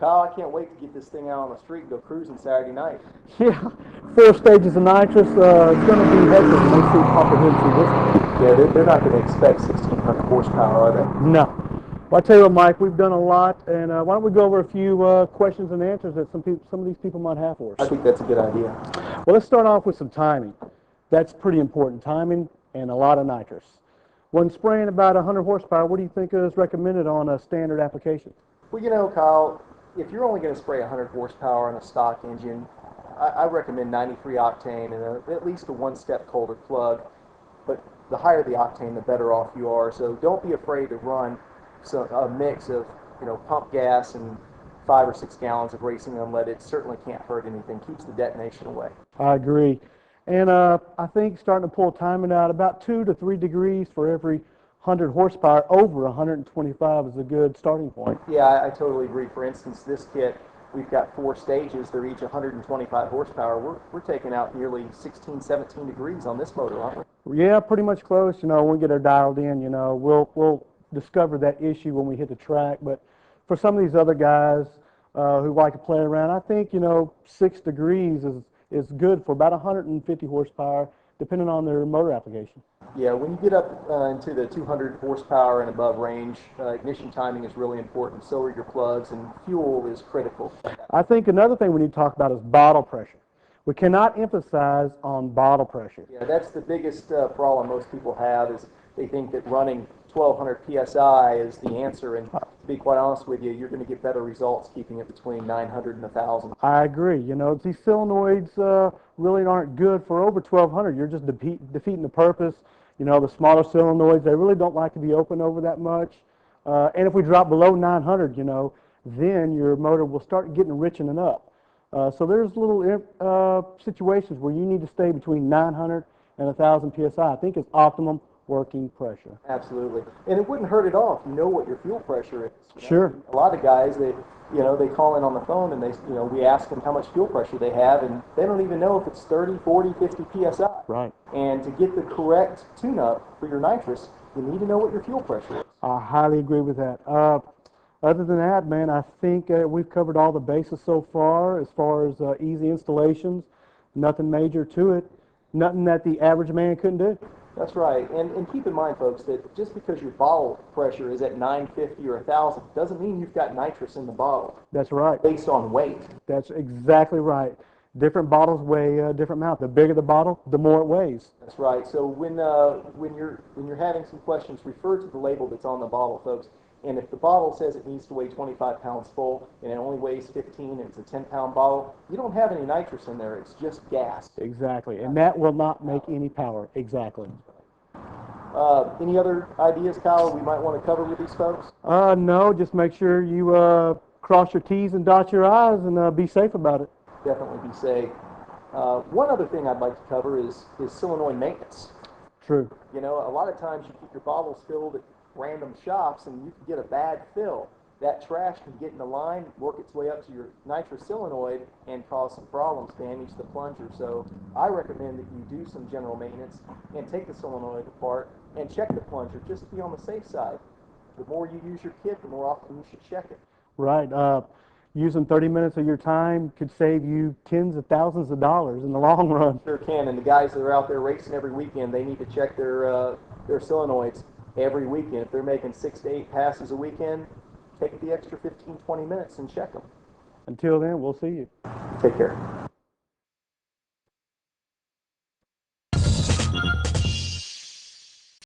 Kyle, I can't wait to get this thing out on the street and go cruising Saturday night. Yeah, 4 stages of nitrous. It's going to be hectic when they see comprehensive this. Yeah, they're not going to expect 1,600 horsepower, are they? No. Well, I tell you what, Mike, we've done a lot, and why don't we go over a few questions and answers that some of these people might have for I us. think that's a good idea. Well, let's start off with some timing. That's pretty important, timing and a lot of nitrous. When spraying about 100 horsepower, what do you think is recommended on a standard application? Well, you know, Kyle, if you're only going to spray 100 horsepower on a stock engine, I recommend 93 octane and at least a one-step colder plug. But the higher the octane, the better off you are. So don't be afraid to run a mix of, pump gas and 5 or 6 gallons of racing unleaded. It certainly can't hurt anything. Keeps the detonation away. I agree. And I think starting to pull timing out about 2 to 3 degrees for every 100 horsepower over 125 is a good starting point. Yeah, I totally agree. For instance, this kit, we've got 4 stages. They're each 125 horsepower. We're taking out nearly 16, 17 degrees on this motor, aren't we? Yeah, pretty much close. When we get her dialed in, we'll discover that issue when we hit the track. But for some of these other guys who like to play around, I think 6 degrees is good for about 150 horsepower, depending on their motor application. Yeah, when you get up into the 200 horsepower and above range, ignition timing is really important. So are your plugs, and fuel is critical. I think another thing we need to talk about is bottle pressure. We cannot emphasize on bottle pressure. Yeah, that's the biggest problem most people have is they think that running 1,200 psi is the answer, and to be quite honest with you, you're going to get better results keeping it between 900 and 1,000. I agree. These solenoids really aren't good for over 1,200. You're just defeating the purpose. The smaller solenoids, they really don't like to be open over that much. And if we drop below 900, then your motor will start getting riching up. So there's little situations where you need to stay between 900 and 1,000 psi. I think it's optimum working pressure. Absolutely. And it wouldn't hurt at all if you know what your fuel pressure is. Sure. A lot of guys, they call in on the phone and we ask them how much fuel pressure they have, and they don't even know if it's 30, 40, 50 psi. Right. And to get the correct tune-up for your nitrous, you need to know what your fuel pressure is. I highly agree with that. Other than that, man, I think we've covered all the bases so far as easy installations. Nothing major to it. Nothing that the average man couldn't do. That's right. And keep in mind, folks, that just because your bottle pressure is at 950 or 1,000 doesn't mean you've got nitrous in the bottle. That's right. Based on weight. That's exactly right. Different bottles weigh a different amount. The bigger the bottle, the more it weighs. That's right. So when you're having some questions, refer to the label that's on the bottle, folks. And if the bottle says it needs to weigh 25 pounds full and it only weighs 15 and it's a 10-pound bottle, you don't have any nitrous in there. It's just gas. Exactly. And that will not make any power. Exactly. Any other ideas, Kyle, we might want to cover with these folks? No, just make sure you cross your T's and dot your I's and be safe about it. Definitely be safe. One other thing I'd like to cover is solenoid maintenance. True. A lot of times you keep your bottles filled at random shops and you can get a bad fill. That trash can get in the line, work its way up to your nitrous solenoid, and cause some problems, damage the plunger. So I recommend that you do some general maintenance and take the solenoid apart and check the plunger just to be on the safe side. The more you use your kit, the more often you should check it. Right. Using 30 minutes of your time could save you tens of thousands of dollars in the long run. Sure can. And the guys that are out there racing every weekend, they need to check their solenoids every weekend. If they're making 6 to 8 passes a weekend, take the extra 15, 20 minutes and check them. Until then, we'll see you. Take care.